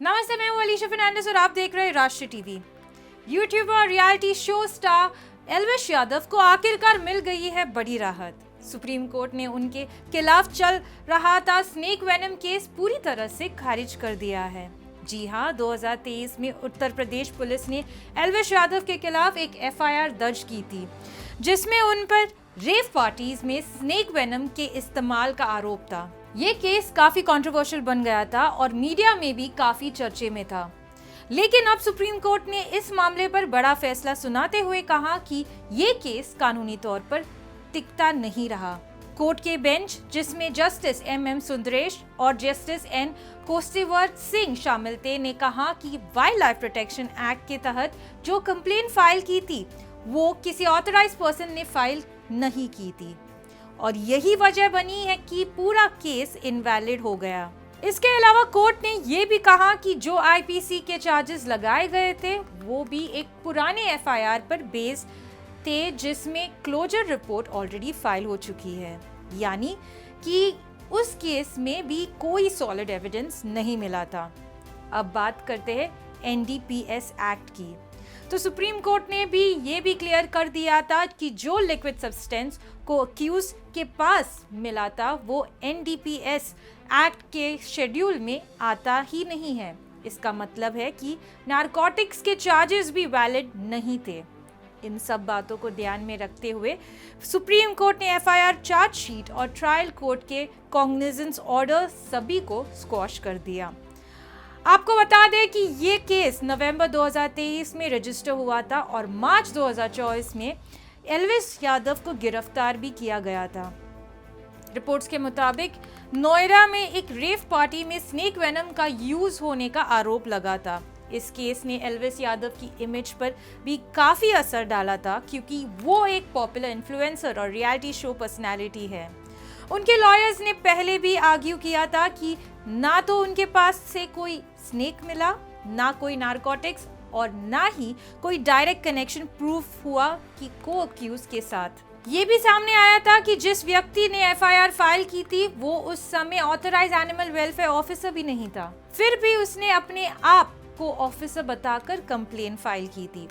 नमस्ते, मैं हूं अलीशा फर्नांडिस और आप देख रहे हैं राष्ट्रीय TV. YouTuber reality show star Elvish Yadav को आखिरकार मिल गई है बड़ी राहत। सुप्रीम कोर्ट ने उनके खिलाफ चल रहा था स्नेक वेनम केस पूरी तरह से खारिज कर दिया है। जी हां, 2023 में उत्तर प्रदेश पुलिस ने एल्विश यादव के खिलाफ एक एफआईआर दर्ज की थी, जिसमें उन पर रेव पार्टीज में स्नेक वेनम के इस्तेमाल का आरोप था। ये केस काफी कंट्रोवर्शियल बन गया था और मीडिया में भी काफी चर्चे में था। लेकिन अब सुप्रीम कोर्ट ने इस मामले पर बड़ा फैसला सुनाते हुए कहा कि ये केस कानूनी तौर पर टिकता नहीं रहा। कोर्ट के बेंच, जिसमें जस्टिस एम सुंदरेश और जस्टिस एन कोस्टेवर सिंह शामिल थे, ने कहा कि वाइल्ड लाइफ प्रोटेक्शन एक्ट के तहत जो कंप्लेन फाइल की थी वो किसी ऑथराइज्ड पर्सन ने फाइल नहीं की थी और यही वजह बनी है कि पूरा केस इनवैलिड हो गया। इसके अलावा कोर्ट ने ये भी कहा कि जो आईपीसी के चार्जेस लगाए गए थे वो भी एक पुराने एफआईआर पर बेस्ड थे, जिसमें क्लोजर रिपोर्ट ऑलरेडी फाइल हो चुकी है, यानी कि उस केस में भी कोई सॉलिड एविडेंस नहीं मिला था। अब बात करते हैं एनडीपीएस एक्ट की। तो सुप्रीम कोर्ट ने भी ये भी क्लियर कर दिया था कि जो लिक्विड सब्सटेंस को अक्यूज के पास मिला था वो एनडीपीएस एक्ट के शेड्यूल में आता ही नहीं है। इसका मतलब है कि नारकोटिक्स के चार्जेस भी वैलिड नहीं थे। इन सब बातों को ध्यान में रखते हुए सुप्रीम कोर्ट ने एफआईआर, चार्जशीट और ट्रायल कोर्ट के कॉग्निजेंस ऑर्डर सभी को स्क्वॉश कर दिया। आपको बता दें कि ये केस नवंबर 2023 में रजिस्टर हुआ था और मार्च 2024 में एल्विश यादव को गिरफ्तार भी किया गया था। रिपोर्ट्स के मुताबिक नोएडा में एक रेव पार्टी में स्नेक वेनम का यूज होने का आरोप लगा था। इस केस ने एल्विश यादव की इमेज पर भी काफी असर डाला था, क्योंकि वो एक पॉपुलर इन्फ्लुएंसर और रियलिटी शो पर्सनैलिटी है। उनके लॉयर्स ने पहले भी आर्ग्यू किया था कि ना तो उनके पास से कोई स्नेक मिला, ना कोई नारकोटिक्स और ना ही कोई डायरेक्ट कनेक्शन प्रूफ हुआ कि को अक्यूज के साथ। ये भी सामने आया था कि जिस व्यक्ति ने एफआईआर फाइल की थी वो उस समय ऑथराइज्ड एनिमल वेलफेयर ऑफिसर भी नहीं था, फिर भी उसने अपने आप को ऑफिसर बताकर कंप्लेन फाइल की थी।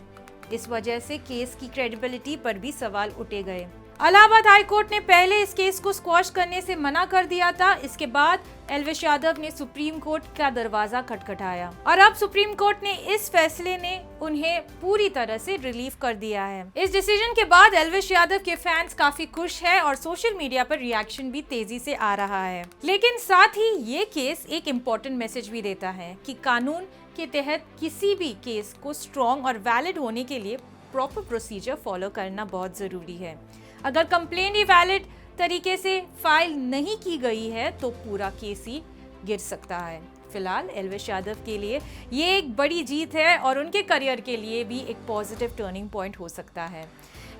इस वजह से केस की क्रेडिबिलिटी पर भी सवाल उठे गए। इलाहाबाद हाई कोर्ट ने पहले इस केस को स्क्वॉश करने से मना कर दिया था। इसके बाद एल्विश यादव ने सुप्रीम कोर्ट का दरवाजा खटखटाया और अब सुप्रीम कोर्ट ने इस फैसले ने उन्हें पूरी तरह से रिलीव कर दिया है। इस डिसीजन के बाद एल्विश यादव के फैंस काफी खुश हैं और सोशल मीडिया पर रिएक्शन भी तेजी से आ रहा है। लेकिन साथ ही ये केस एक इम्पोर्टेंट मैसेज भी देता है कि कानून के तहत किसी भी केस को स्ट्रॉन्ग और वैलिड होने के लिए प्रॉपर प्रोसीजर फॉलो करना बहुत जरूरी है। अगर कंप्लेंट ही वैलिड तरीके से फाइल नहीं की गई है तो पूरा केस ही गिर सकता है। फिलहाल एल्विश यादव के लिए ये एक बड़ी जीत है और उनके करियर के लिए भी एक पॉजिटिव टर्निंग पॉइंट हो सकता है।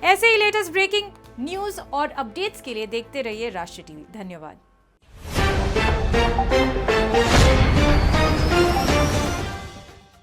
ऐसे ही लेटेस्ट ब्रेकिंग न्यूज़ और अपडेट्स के लिए देखते रहिए राष्ट्रीय टीवी। धन्यवाद।